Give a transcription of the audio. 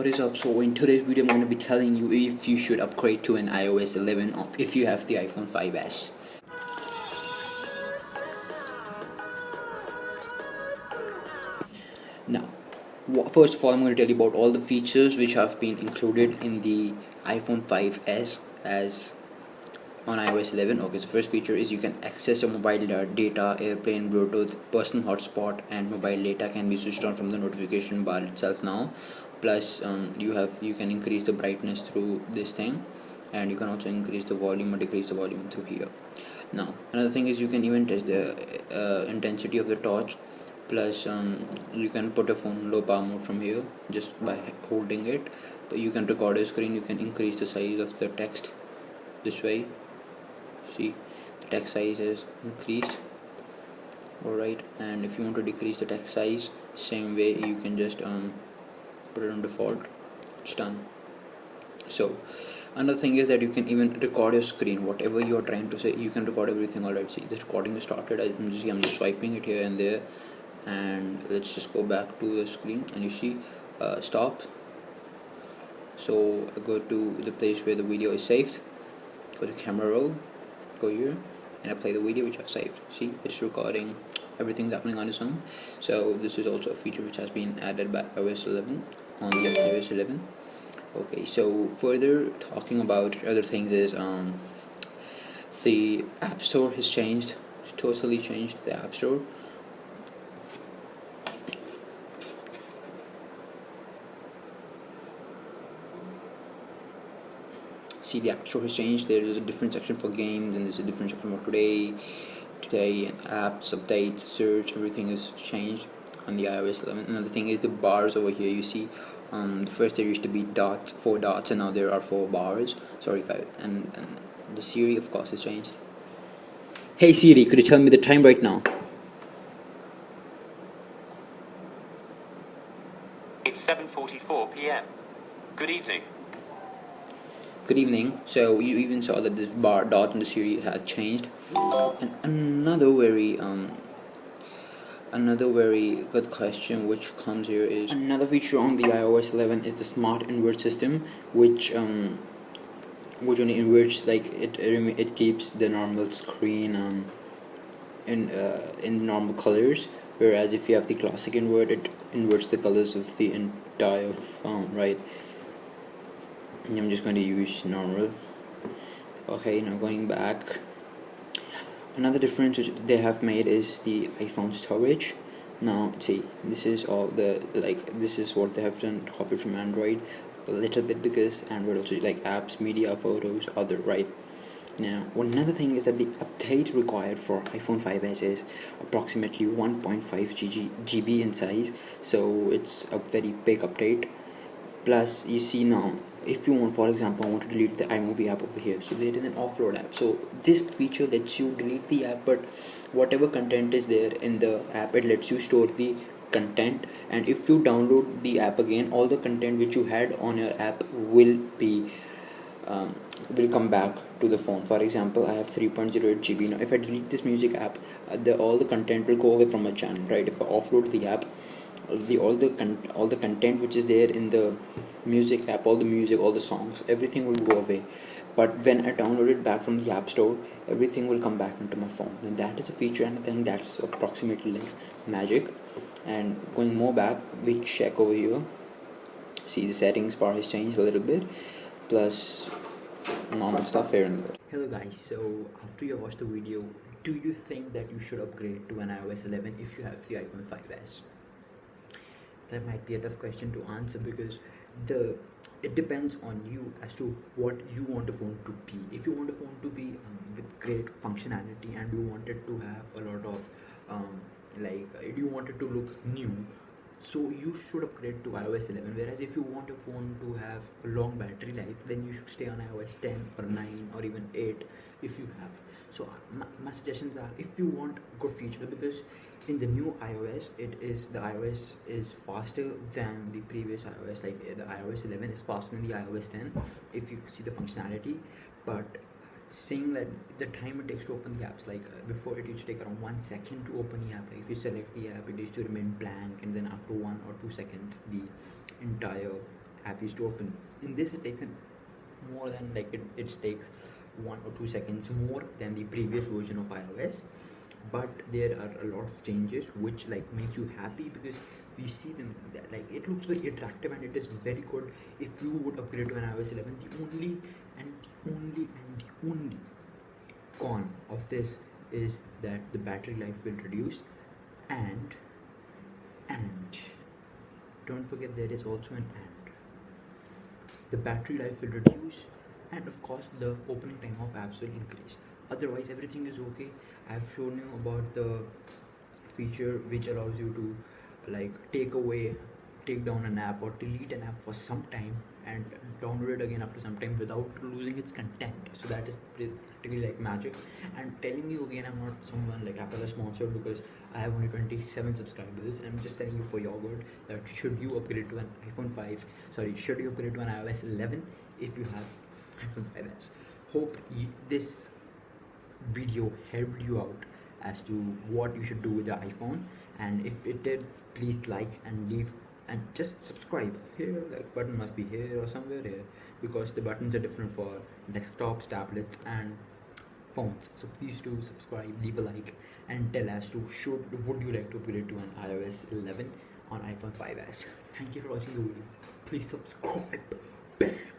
what is up? So in today's video I'm going to be telling you if you should upgrade to an iOS 11 or if you have the iPhone 5s. Now, first of all, I'm going to tell you about all the features which have been included in the iPhone 5s as on iOS 11. Okay, so first feature is you can access your mobile data, airplane, Bluetooth, personal hotspot, and mobile data can be switched on from the notification bar itself now. Plus, you can increase the brightness through this thing, and you can also increase the volume or decrease the volume through here. Now, another thing is you can even test the intensity of the torch. Plus, you can put a phone low power mode from here just by holding it. But you can record your screen. You can increase the size of the text this way. See, the text size is increased. Alright, and if you want to decrease the text size, same way you can just put it on default. It's done. So another thing is that you can even record your screen, whatever you are trying to say. You can record everything. Alright, see, the recording is started. I'm just swiping it here and there, and let's just go back to the screen, and you see stop. So I go to the place where the video is saved, go to camera roll, go here, and I play the video which I've saved. See, it's recording, everything's happening on its own. So this is also a feature which has been added by iOS 11 on the iOS 11. Okay, so further talking about other things is the App Store has changed, totally changed the App Store. See, the App Store has changed. There is a different section for games, and there's a different section for today, and apps, updates, search. Everything is changed on the iOS 11. Another thing is the bars over here. You see, first there used to be dots, 4 dots, and now there are 4 bars. Sorry, 5. And the Siri, of course, has changed. Hey Siri, could you tell me the time right now? It's 7:44 p.m. Good evening. Good evening. So you even saw that this bar dot in the Siri had changed. And another very good question which comes here is another feature on the iOS 11 is the smart invert system, which only inverts, like it keeps the normal screen in normal colors, whereas if you have the classic invert, it inverts the colors of the entire phone, right? I'm just going to use normal. Okay, now going back, another difference which they have made is the iPhone storage. Now see, this is all this is what they have done, copied from Android a little bit, because Android also like apps, media, photos, other, right? Now another thing is that the update required for iPhone 5s is approximately 1.5 GB in size, so it's a very big update. Plus, you see now, if you want, for example, I want to delete the iMovie app over here, so there is an offload app. So this feature lets you delete the app, but whatever content is there in the app, it lets you store the content. And if you download the app again, all the content which you had on your app will come back to the phone. For example, I have 3.08 GB. Now if I delete this music app, all the content will go away from my channel, right? If I offload the app, all the content which is there in the music app, all the music, all the songs, everything will go away. But when I download it back from the App Store, everything will come back into my phone, and that is a feature, and I think that's approximately like magic. And going more back, we check over here. See, the settings bar has changed a little bit, plus normal stuff here and there. Hello guys, so after you watch the video, do you think that you should upgrade to an iOS 11 if you have the iPhone 5s? That might be a tough question to answer, because it depends on you as to what you want the phone to be. If you want a phone to be with great functionality, and you want it to have a lot of you want it to look new, so you should upgrade to iOS 11. Whereas if you want a phone to have a long battery life, then you should stay on iOS 10 or 9 or even 8 if you have. So my suggestions are, if you want good feature, because in the new iOS, the iOS is faster than the previous iOS. Like the iOS 11 is faster than the iOS 10 if you see the functionality. But saying that the time it takes to open the apps, like before it used to take around 1 second to open the app. Like if you select the app, it used to remain blank, and then after 1 or 2 seconds the entire app is to open. In this, it takes more than like it takes 1 or 2 seconds more than the previous version of iOS. But there are a lot of changes which like makes you happy, because we see them like it looks very attractive and it is very good. If you would upgrade to an iOS 11, the only con of this is that the battery life will reduce, and and don't forget there is also an and. The battery life will reduce, and of course the opening time of apps will increase. Otherwise everything is okay. I've shown you about the feature which allows you to like take down an app or delete an app for some time and download it again after some time without losing its content. So that is practically like magic. And telling you again, I'm not someone like Apple is sponsored, because I have only 27 subscribers. I'm just telling you for your good that should you upgrade to an iPhone 5, should you upgrade to an iOS 11 if you have iPhone 5s. Hope this video helped you out as to what you should do with the iPhone, and if it did, please like and leave and just subscribe. Here like button must be here or somewhere here, because the buttons are different for desktops, tablets and phones. So please do subscribe, leave a like, and tell as to would you like to upgrade to an iOS 11 on iPhone 5s. Thank you for watching the video. Please subscribe.